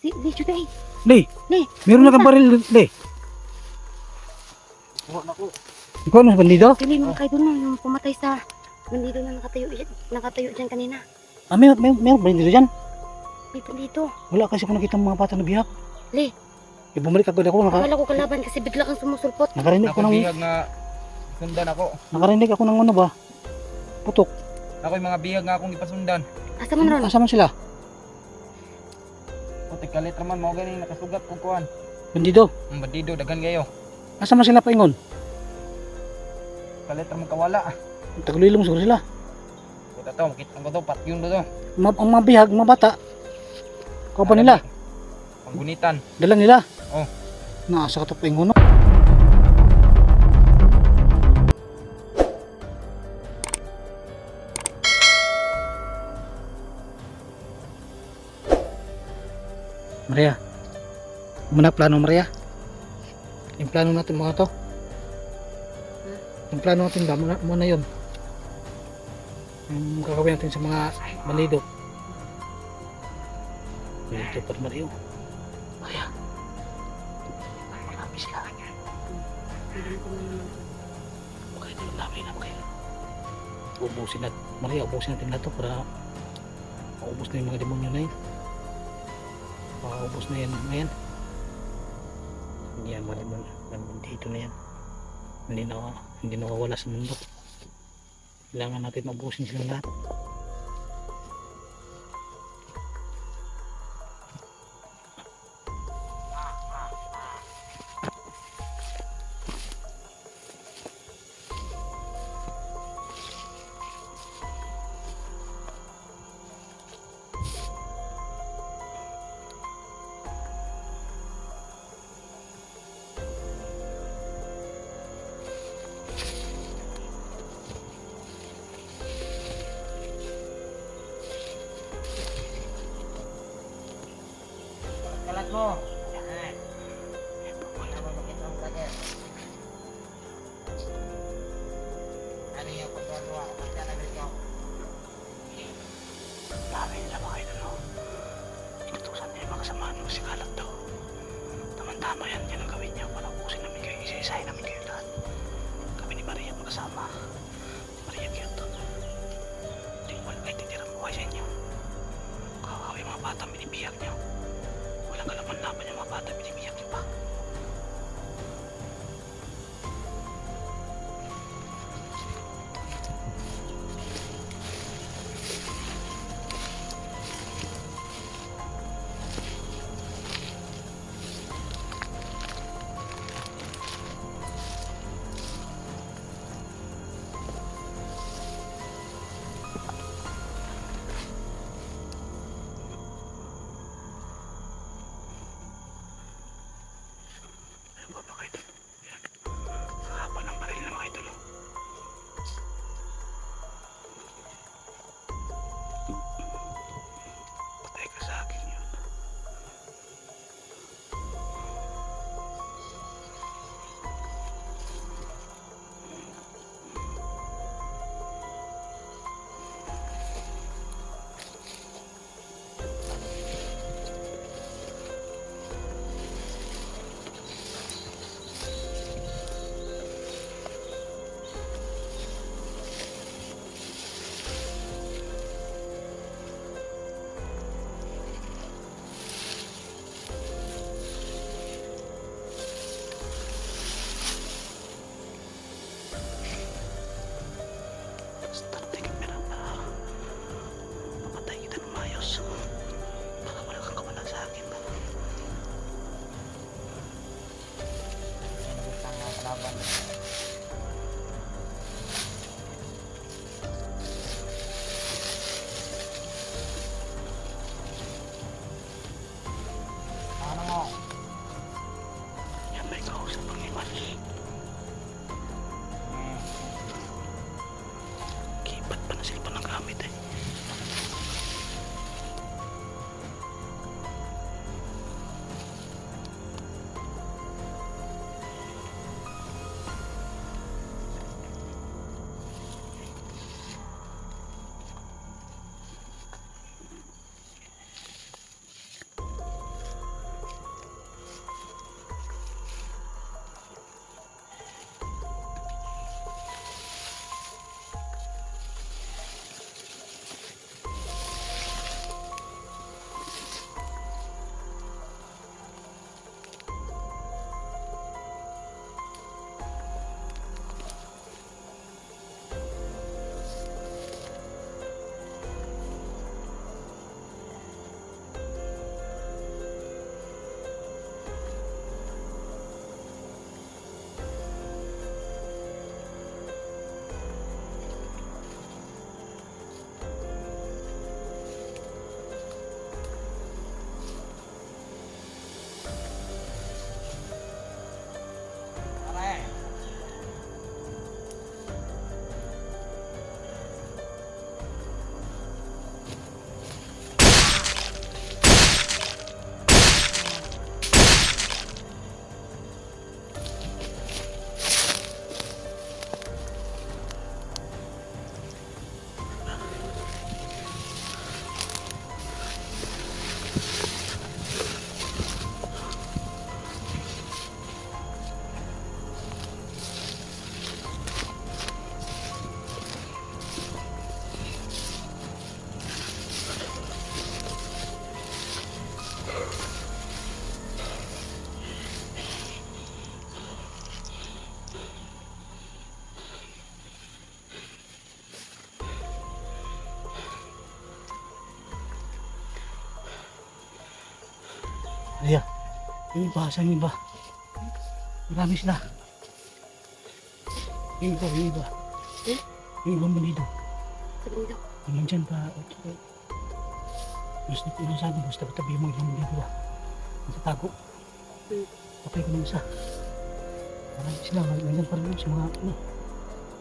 Di, Juday. Le, Le, meron na kang baril, le. Kuha na ko. Ikaw ano, bandido? Pili mo kayo doon na, yung pumatay sa bandido na nakatayo dyan kanina. Ah, may bandido dyan. May bandido. Wala kasi ako nakita mga bata na bihag. Le, Bumalik agad ako, akala ko kalaban kasi bigla kang sumusulpot. nakarinig ako Ako ng, bihag na sundan ako. nakarinig ako ng ano ba? Putok. Ako yung mga bihag nga akong ipasundan. Asa man ron? Asa man sila? Putik kalit naman mo ganing nakasugat kung kuhan. Bandido. Ang bandido daghan kayo. Asa man sila paingon? Kalit naman kawala. Tagulilong siguro sila. Puta to, makita ko to, patyong do to. Ang mga bihag, mga bata. Kau pa nila? Panggunitan. Dala nila? Oh. Nasa ka to paingon, no? Maria, muna plano Maria. Yung plano natin mga to. Yung plano natin ba, muna yun. Yung gagawin natin sa mga bandido. Dito pa Mario. Maria. Marami sila. Okay, dami na kayo. Ubusin natin. Maria, ubusin natin lahat to para maubos na yung mga demonyo na yun. Makaubos na yan ngayon. Hindi yan dito na yan. Hindi nawawala sa mundo. Kailangan natin mabusin silang lahat. Kalat mo. Ano yung pagkagawa? Pagkagawa nito. Dami nila mga idol. Inutusan niya yung mga kasamahan mo si Kalab daw. Tama-tama yan. Yan ang gawin niya. Para ubusin namin kayo. Isa-isahin namin kayo lahat. Kami ni Maria magkasama. Maria Kyoto. Hindi mo ay titirang buhay sa inyo. Kakaw yung mga bata binibihag niyo. Walang kalaban-laban yung mga bata binibihag niyo pa. Maria, yung iba, saan yung iba? Marami sila. Yung iba. Eh? Yung ibang bandido. Sabi nila. Nandyan pa. Gusto ko na sabi, basta tabi mo yung bandido ba? Sa tago. Patay ko ng isa. Marami sila, nandyan pa rin sa mga,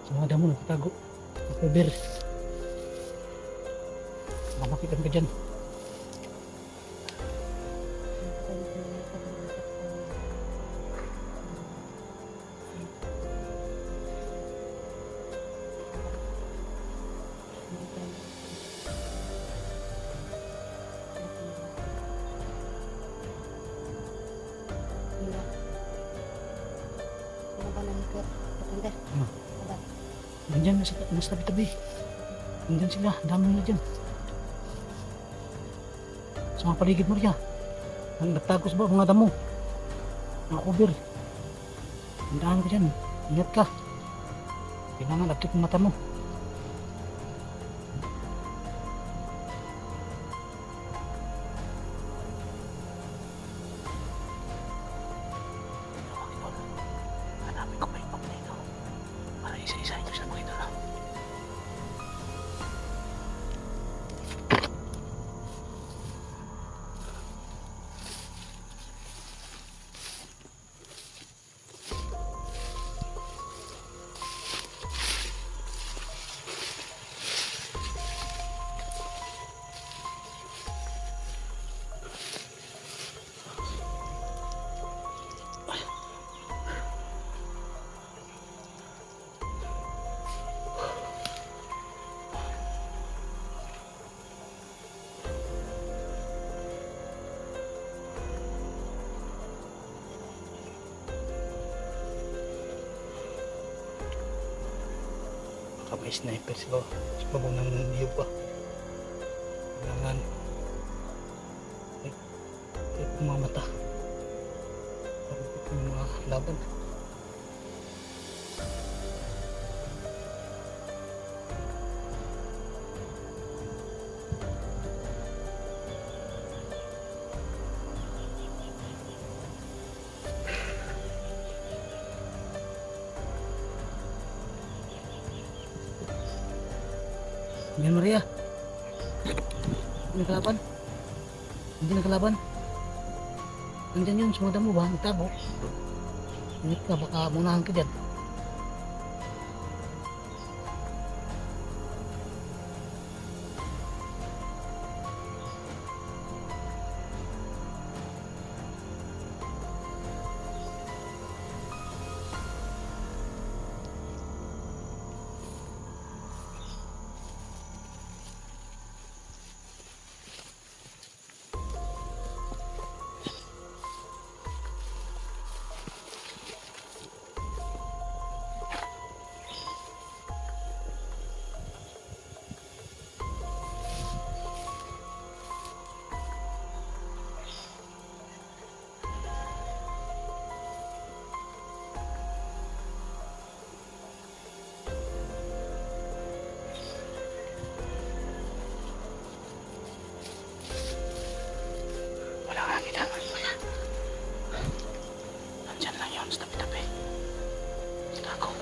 sa mga damo nagtatago. Sa cover. Mamakitan ka dyan. Ano ba namin ko? Patanda. Ano? Aba. Nandyan, nasa tabi-tabi. Nandyan sila, dami nila dyan. Sa mga paligid mo riyan. Nagtagos ba mga damo? Mga cover. Tandaan ka dyan. Ingat ka. Kailangan akit ang mata mo. Hanapin ko pa yung papunito. Para isa-isahin ko siya makita lang. Baka may sniper sa babong ng niyog pa. Kailangan ay pumamata. Pagkakit yung mga laban. Yan Maria. Hindi nakalaban. Hindi nakalaban. Nandyan yun, sumada mo ba? Nagtabo. Ingat ka, baka munahan ka dyan. Wala ka nakita. Wala. Nandyan lang yun sa tabi-tabi. Tago.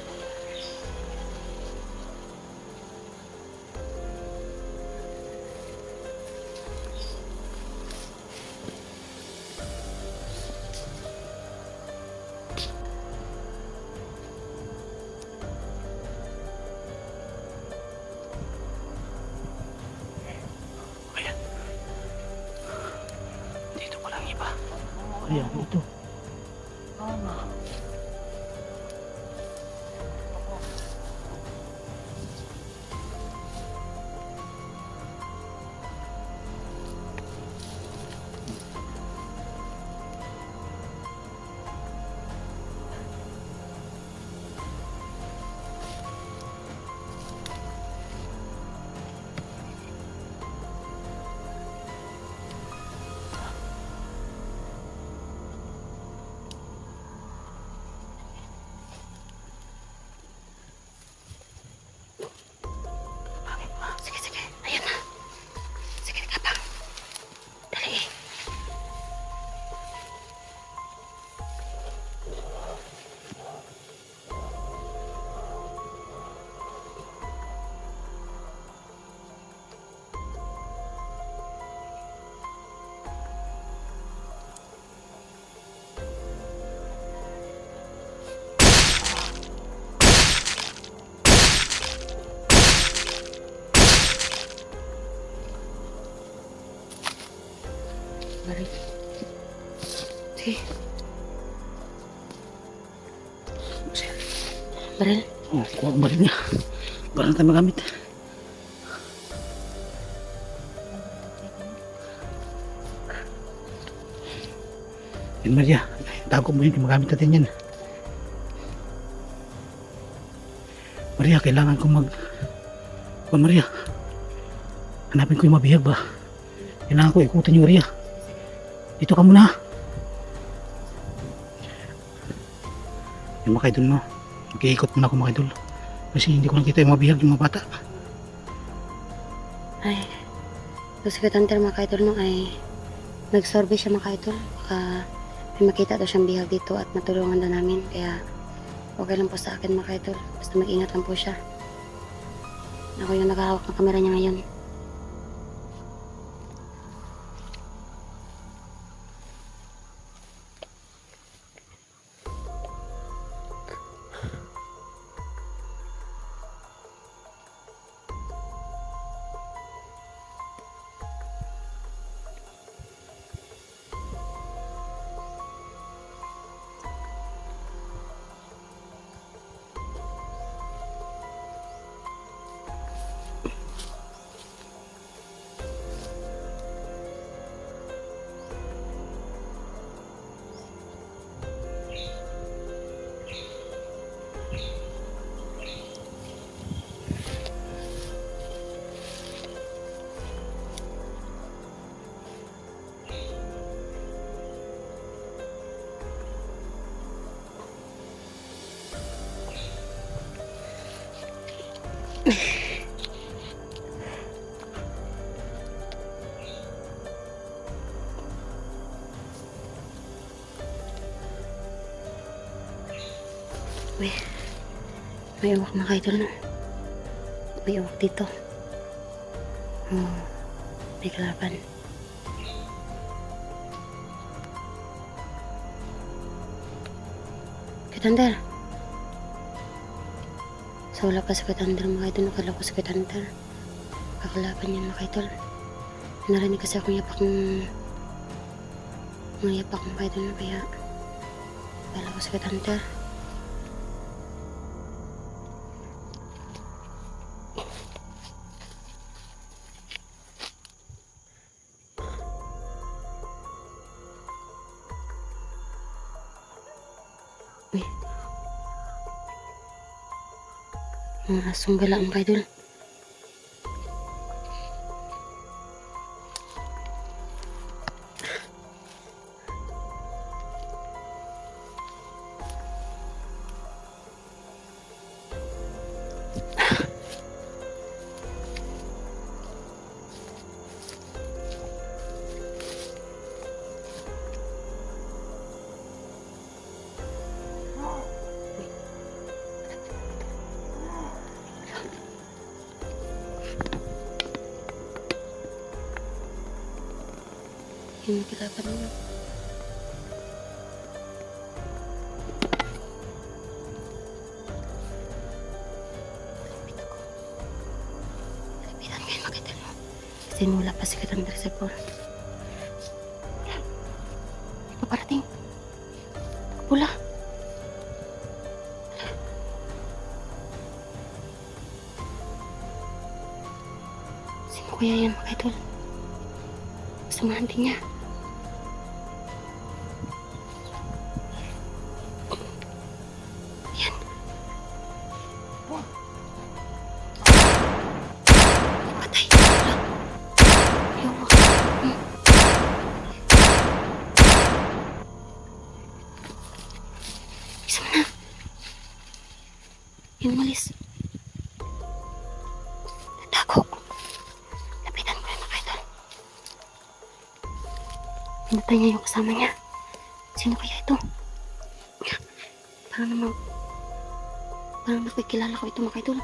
Ayan. Dito pa lang iba. Ayan, ito. baril. Sige. Baril? Oh, kuha ang baril niya. Baril na tayo magamit. Yan Maria, tago mo yun, magamit natin yan. Maria, kailangan kong Maria, hanapin ko yung mabihag ba? Kailangan ko ikutin yung Maria. Dito ka muna. Yung mga idol mo, mag-iikot muna ako mga idol. Kasi hindi ko nakita yung mabihag yung mga bata. Ay, gusto ko tanter mga kaidol no ay nag-survey siya mga kaidol. Baka may makita daw siyang bihag dito at matulungan daw namin. Kaya okay lang po sa akin mga kaidol. Basta mag-ingat lang po siya. Ako yung nakahawak ng kamera niya ngayon. May uwak mga kaidol no. May uwak dito. Oh, may kalaban. Katander. So wala pa sa Katander mga kaidol. Nakala ko sa Katander. Kakalaban yan mga kaidol. Narinig kasi akong yapak ng mga yapak mga kaidol na kaya wala ko sa Katander. Mga asong gala ang kaidol. Yung kilapan mo. Lapitan ko yung makita mo. Kasi wala pa si Katander sa pool. May paparating. Pula. Sino kuya yan mga idol? Samahan din niya. Yan. Patay. Ayaw mo. Isa mo na. Yan umalis. Natago. Lapitan ko yung mga idol. Pinatay niya yung kasama niya. Sino kaya ito? Parang nakikilala ko ito mga idol.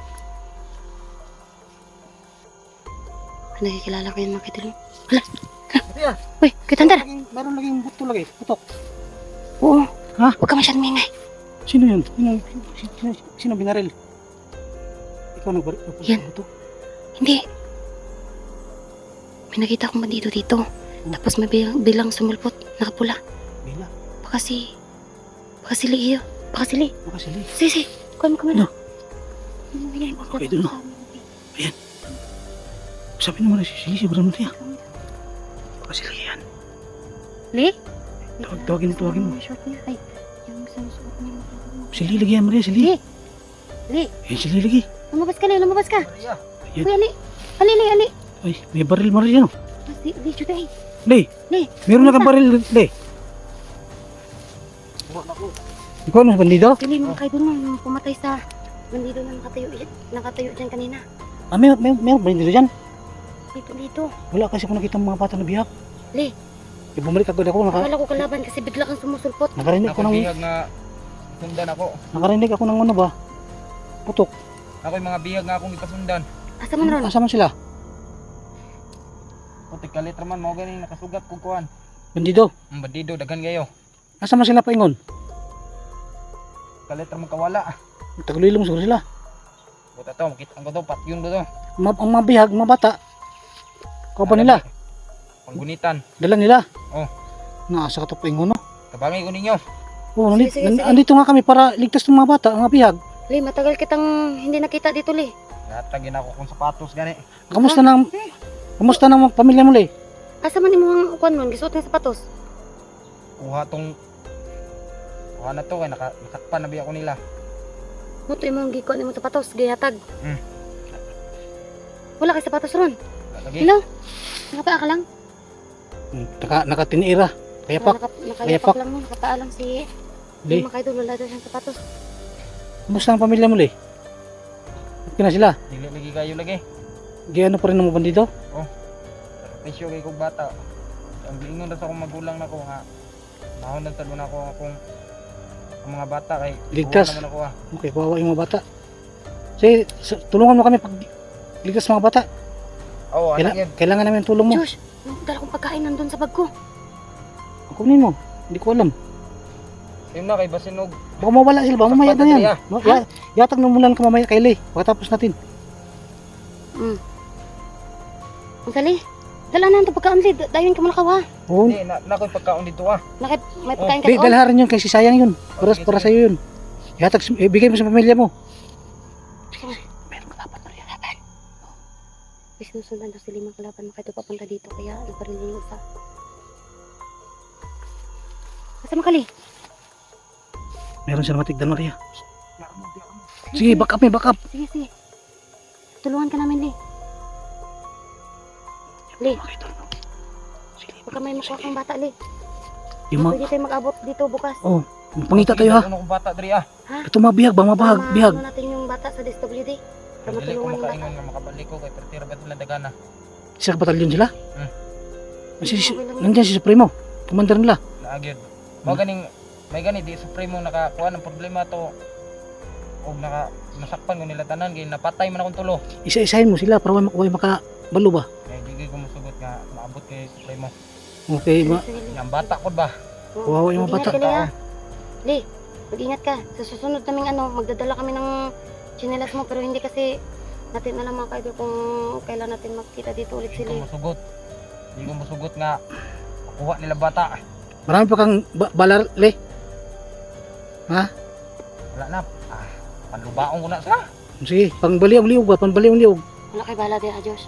Nakikilala ko yun mga idol. Hala! Maria, Uy, Katander! meron laging buto lagi, putok. Oo. Ha? Huwag ka masyadong mingay. Sino yun? Sino binaril? Ikaw nagbaril? Yan. Hindi. May nakita akong bandido dito. Tapos may bilang sumulpot, nakapula. Bila. Baka si Li iyo. Baka si Li. Makasali. Si. Kuha mo kamera. No. Okay, doon, no. Sabi naman na si Siguro mo niya. Makasali yan. Li? Tawagin mo. Yung short niya. Ay, yung sinusuot niya. Si Lili lagi yan, Maria. Si Lili. Li, Yan si Lili lagi. lumabas ka, Li. Lumabas ka. Yan. Kuya, Li. Ali. Ay, may baril Maria no. Li, juda eh. Li. Li. Meron na kang baril. Li. Ikaw ano sa bandido? Li, mga kaidol mo. Yung pumatay sa bandido na nakatayo dyan kanina. Ah, may bandido dyan. May bandido. Wala kasi ako nakita mga bata na bihag. Li, Bumalik agad ako. akala ko kalaban kasi bigla kang sumusulpot. Nakarinig Ako ako ng bihag nga sundan ako. nakarinig ako ng ano ba? Putok. Ako yung mga bihag nga akong ipasundan. Asa man ron? Asa man sila? Putik kalitra man mo ganing nakasugat kung kuhan. Bandido. Ang bandido daghan gayo. Asa man sila paingon? Kalitra mo kawala. Tagulilong siguro sila. Buta to, makita ko to, patyon do to. Ang mga bihag, mga bata. Kau pa nila? Panggunitan. Dala nila? Oh. Nasa ka to paingon no? Tabangay ko ninyo. Oo, Sige, sige. andito nga kami para ligtas ng mga bata, mga bihag. Li, matagal kitang hindi nakita dito, Li. Natagin ako kung sapatos gani. Kamusta na mga pamilya mo, Le? Asa man imong kuan nun? Gisuot ng sapatos. Kuha na to kay nakatpan na biya ko nila. Muto imong gikuan imong sapatos, gihatag. Hmm. Wala kay sapatos ron. Lagi. Hello? Nakapaa ka lang? Nakatiniira. Kaya pak. Nakayapak Kayapak. lang mo. Nakapaa lang si... Le, Mga kaidol, wala daw siyang sapatos. kamusta ang pamilya mo, Le? Okay na sila? Dili lagi kayo lagi. Giyano pa rin ng mga bandido? Pesyo kay kog bata. Ang giingon ra sa akong magulang nako nga. Nahon na talo na ako akong ang mga bata kay Ligtas. buwan naman ako Okay, kawawa yung mga bata. Sige, tulungan mo kami pag ligtas mga bata. Oo, Kailangan namin ng tulong mo. Josh, dala kong pagkain nandun sa bag ko. Kunin mo. Hindi ko alam. Yun na kay Basinog. Baka mawala sila. Baka mamaya na yan. Sakpan Yatag na mulan ka mamaya kay Le. Pagkatapos natin. Ang sali. Dala na ito pagkain, Li. Dayun ka muna ka, ha? Oo. Hindi, nakoy pagkaon dito May pagkain ka Di, doon. dalharin yun kasi sayang yun. Para, Okay, para sige. sa'yo yun. Yatag, ibigay mo sa pamilya mo. Meron ka dapat na rin. Sinusundan daw si Limang Kalaban. Makito papunta dito. Kaya nagparil yung isa. Asa mo, Kali? Meron siya matigdan, Maria. Sige, back up eh, back up. Sige. Tulungan ka namin, Li. Li, Makita mo. Sige, baka may makuha kang bata, Li. yung mga, Pwede tayo mag-abot dito bukas. pangita tayo ha. Ano kong bata diri ah. Ito mga bihag, baka mabahag, bihag. Ano natin yung bata sa DSWD? Para Dili ko matulungan yung bata. makaingon nga makabalik ko kay pertira ba sila dagana. Isa ka batalyon sila? Okay lang. Nandiyan si Supremo. Commander nila. Naagid. Mo ganing may gani di supremo nakakuha ng problema to. Og nasakpan ko nila tanan kay napatay man akong tulo. Isa-isahin mo sila para way makabalo ba? Kay di ko musugot nga maabot kay supremo. Okay, Sige, Li. Yang bata ko ba? Kawawa yung mga Mag-ingat bata. ka, Li, ha? Li, mag-ingat ka. Sa susunod naming magdadala kami ng chinelas mo pero hindi kasi natin alam mga kaidol kung kailan natin makita dito ulit Di si ko Li. musugot. Di ko musugot nga makuha nila bata. Marami pa kang balar, Le. Wala na. Panlubaon ko na sa. Sige, pangbaliw liog ba? Pangbaliw liog. Wala kay bala din, Diyos.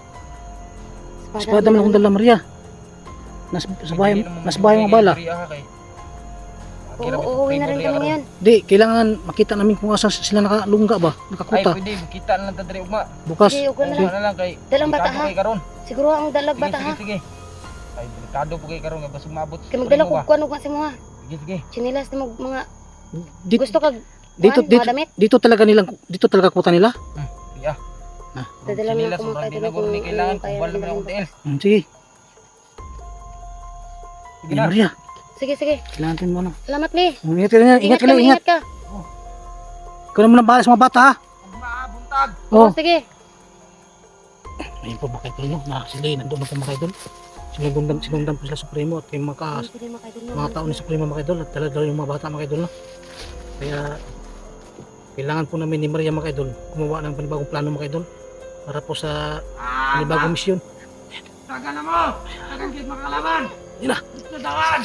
Espada man akong dala, Maria. Sa bahay mga bala. Oo, uuwi na rin kami ngayon. Di, kailangan makita namin kung asa sila nakalungga ba? Ay, Nakakuta. pwede. Kita na lang tadiri ugma. Bukas. Sige, ugo na Ugma lang. na lang kay. Dalang bata, delikado ha? kay karon. Siguro ang dalag Sige, bata, ha? sige. Ay, delikado po kay karon nga basig maabot. Kaya magdala ko kuan ug si mo, ha? Sige, sige. Chinilas na mga Dito, gusto kag dito, kuan, mga damit. dito talaga kuta nila? Di ah. Dadala na Sinilas, ako mga sobrang kaidol dinagor kung ni kailangan ano kung kaya wala naman dalhin akong tiil. Sige. Sige Di, na. Maria. Sige, sige. Kailangan natin mo na. Salamat, Li. Ingat ka na, ingat ka ka, lang, ingat. ka. Ikaw naman ang bahala sa mga bata ha. Ugma, buntag. Oo. Oo, sige. Ayun po mga kaidol, no? Sila nandun na po mga kaidol. Sinundan po sila Supremo at yung Sige, mga kaidol, no? mga tao ni Supremo mga kaidol at dala yung mga bata mga kaidol. No? Kaya kailangan po namin ni Maria mga kaidol gumawa ng panibagong plano mga kaidol para po sa panibagong misyon. Tagal na mo! Tagal kit makalaman! Yun na! Nadakan!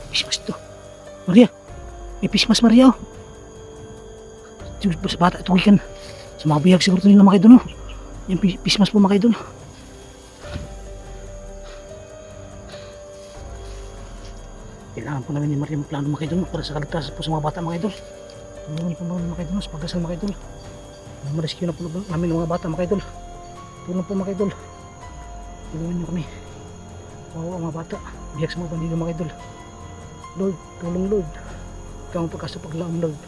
Pismas to. Maria! May pismas, Maria, oh. Sa bata, ito ikan. Sa mga bihag siguro ito nila mga idol, no? Yung pismas po mga idol. Kailangan po namin ni Maria magplano mga idol, no? Para sa kaligtasan po sa mga bata mga idol. Tulungan niyo po mga idol, no? Sa pagdasal mga idol. Marescue na po namin ng mga bata mga idol. Tulong po mga idol. Tulungan niyo kami. Kawawa mga bata. Bihag sa mga bandido mga idol. Lord, tulong Lord. Ikaw ang pagkasa paglaom Lord.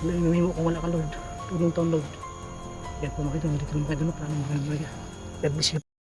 Wala yung mahimo kung wala ka Lord. Tulong taon Lord. Yan po mga idol, nandito lang mga idol. Plano mga idol. God bless you.